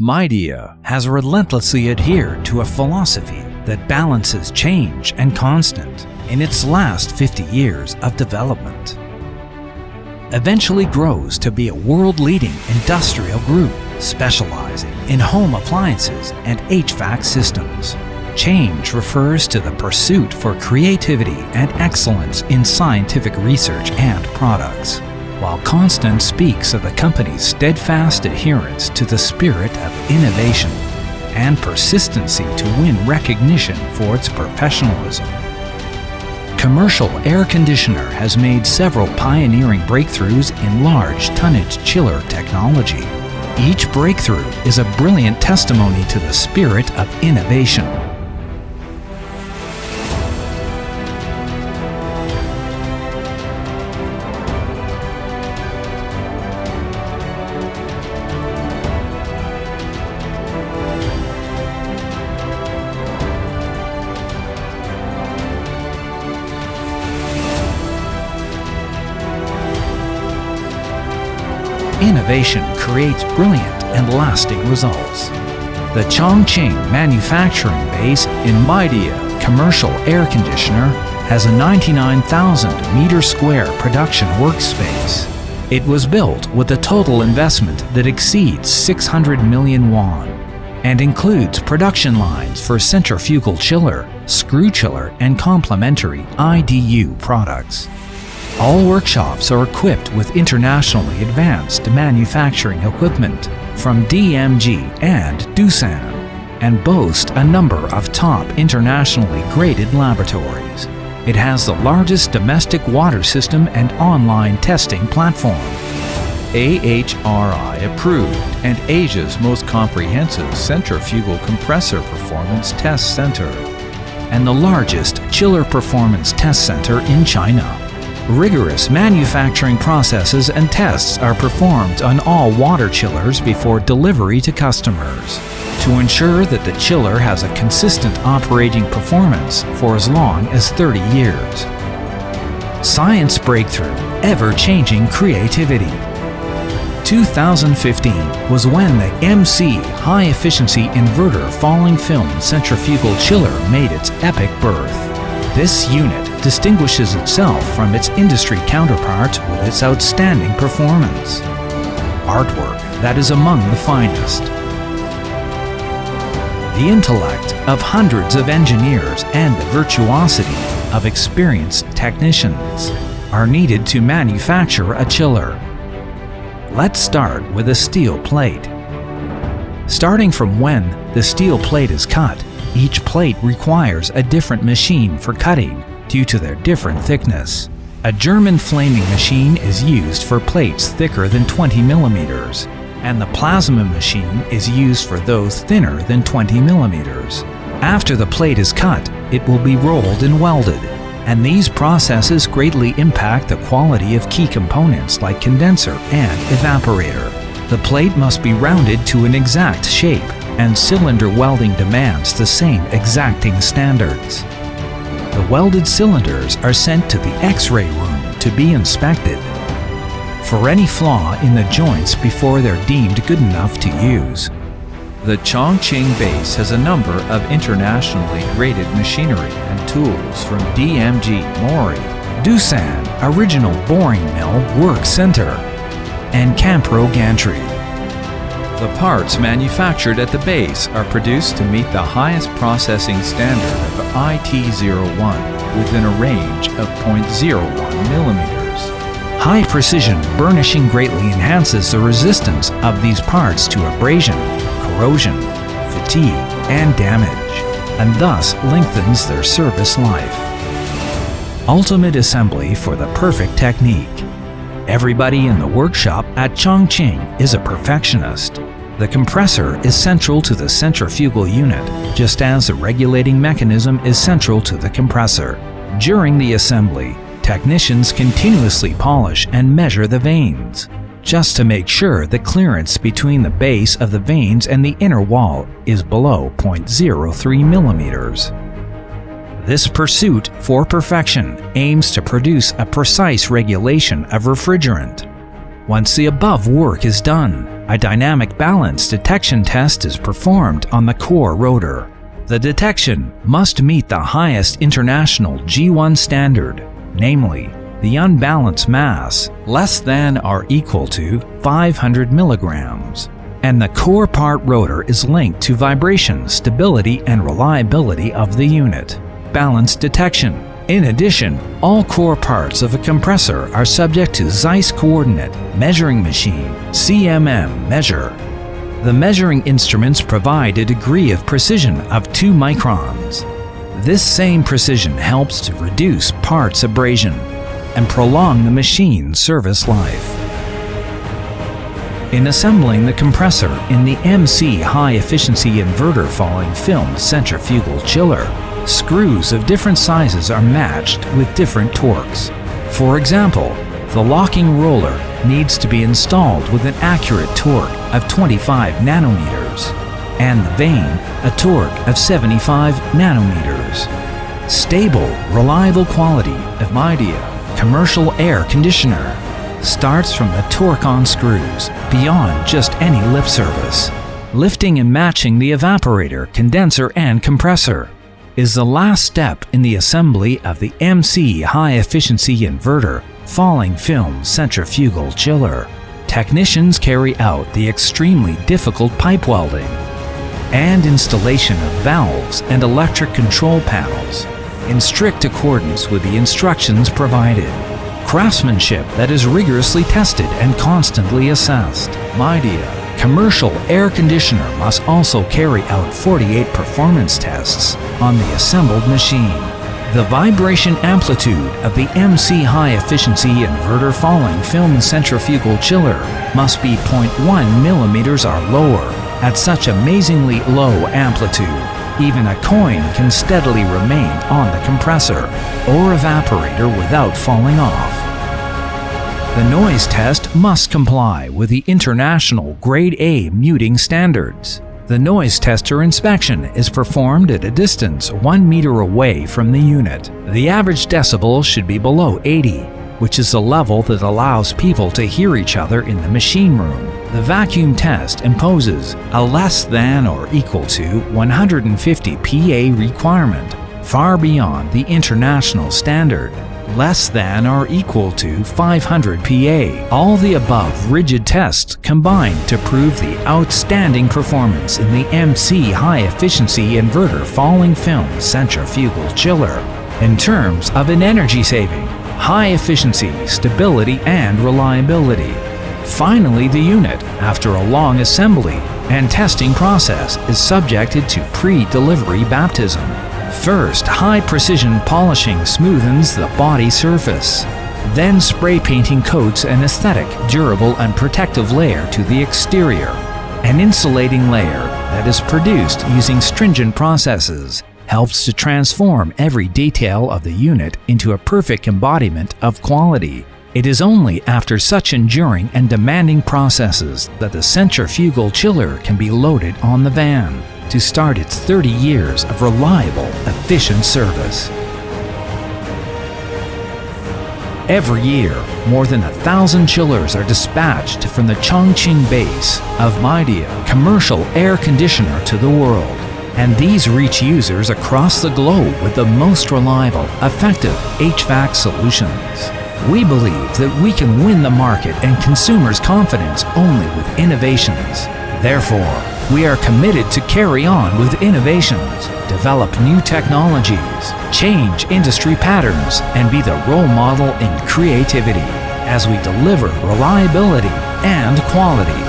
Midea has relentlessly adhered to a philosophy that balances change and constant in its last 50 years of development. Eventually grows to be a world-leading industrial group specializing in home appliances and HVAC systems. Change refers to the pursuit for creativity and excellence in scientific research and products, while constant speaks of the company's steadfast adherence to the spirit of innovation and persistency to win recognition for its professionalism. Commercial air conditioner has made several pioneering breakthroughs in large tonnage chiller technology. Each breakthrough is a brilliant testimony to the spirit of innovation. Innovation creates brilliant and lasting results. The Chongqing manufacturing base in Midea commercial air conditioner has a 99,000 meter square production workspace. It was built with a total investment that exceeds 600 million won and includes production lines for centrifugal chiller, screw chiller, and complementary IDU products. All workshops are equipped with internationally advanced manufacturing equipment from DMG and Doosan and boast a number of top internationally graded laboratories. It has the largest domestic water system and online testing platform. AHRI approved and Asia's most comprehensive centrifugal compressor performance test center and the largest chiller performance test center in China. Rigorous manufacturing processes and tests are performed on all water chillers before delivery to customers to ensure that the chiller has a consistent operating performance for as long as 30 years. Science breakthrough, ever-changing creativity. 2015 was when the MC high-efficiency inverter falling film centrifugal chiller made its epic birth. This unit distinguishes itself from its industry counterparts with its outstanding performance. Artwork that is among the finest. The intellect of hundreds of engineers and the virtuosity of experienced technicians are needed to manufacture a chiller. Let's start with a steel plate. Starting from when the steel plate is cut, each plate requires a different machine for cutting due to their different thickness. A German flaming machine is used for plates thicker than 20 millimeters, and the plasma machine is used for those thinner than 20 millimeters. After the plate is cut, it will be rolled and welded, and these processes greatly impact the quality of key components like condenser and evaporator. The plate must be rounded to an exact shape, and cylinder welding demands the same exacting standards. The welded cylinders are sent to the X-ray room to be inspected for any flaw in the joints before they're deemed good enough to use. The Chongqing base has a number of internationally graded machinery and tools from DMG Mori, Doosan Original Boring Mill Work Center, and Campro Gantry. The parts manufactured at the base are produced to meet the highest processing standard of IT01 within a range of 0.01 millimeters. High precision burnishing greatly enhances the resistance of these parts to abrasion, corrosion, fatigue, and damage, and thus lengthens their service life. Ultimate assembly for the perfect technique. Everybody in the workshop at Chongqing is a perfectionist. The compressor is central to the centrifugal unit, just as the regulating mechanism is central to the compressor. During the assembly, technicians continuously polish and measure the vanes, just to make sure the clearance between the base of the vanes and the inner wall is below 0.03 millimeters. This pursuit for perfection aims to produce a precise regulation of refrigerant. Once the above work is done, A dynamic balance detection test is performed on the core rotor. The detection must meet the highest international G1 standard, namely, the unbalanced mass less than or equal to 500 milligrams, and the core part rotor is linked to vibration, stability, and reliability of the unit. Balance detection. In addition, all core parts of a compressor are subject to Zeiss coordinate measuring machine (CMM) measure. The measuring instruments provide a degree of precision of 2 microns. This same precision helps to reduce parts abrasion and prolong the machine's service life. In assembling the compressor in the MC high-efficiency inverter falling film centrifugal chiller, screws of different sizes are matched with different torques. For example, the locking roller needs to be installed with an accurate torque of 25 nanometers, and the vane a torque of 75 nanometers. Stable, reliable quality of Midea commercial air conditioner starts from the torque on screws beyond just any lip service. Lifting and matching the evaporator, condenser, and compressor is the last step in the assembly of the MC high-efficiency inverter falling film centrifugal chiller. Technicians carry out the extremely difficult pipe welding and installation of valves and electric control panels in strict accordance with the instructions provided. Craftsmanship that is rigorously tested and constantly assessed. Midea commercial air conditioner must also carry out 48 performance tests on the assembled machine. The vibration amplitude of the MC high-efficiency inverter falling film centrifugal chiller must be 0.1 millimeters or lower. At such amazingly low amplitude, even a coin can steadily remain on the compressor or evaporator without falling off. The noise test must comply with the international Grade A muting standards. The noise tester inspection is performed at a distance 1 meter away from the unit. The average decibel should be below 80, which is the level that allows people to hear each other in the machine room. The vacuum test imposes a less than or equal to 150 PA requirement, far beyond the international standard. Less than or equal to 500 PA. All the above rigid tests combine to prove the outstanding performance in the MC high-efficiency inverter falling film centrifugal chiller in terms of an energy saving, high efficiency, stability, and reliability. Finally, the unit, after a long assembly and testing process, is subjected to pre-delivery baptism. First, high-precision polishing smoothens the body surface. Then spray painting coats an aesthetic, durable, and protective layer to the exterior. An insulating layer that is produced using stringent processes helps to transform every detail of the unit into a perfect embodiment of quality. It is only after such enduring and demanding processes that the centrifugal chiller can be loaded on the van to start its 30 years of reliable, efficient service. Every year, more than 1,000 chillers are dispatched from the Chongqing base of Midea commercial air conditioner to the world, and these reach users across the globe with the most reliable, effective HVAC solutions. We believe that we can win the market and consumers' confidence only with innovations. Therefore, we are committed to carry on with innovations, develop new technologies, change industry patterns, and be the role model in creativity as we deliver reliability and quality.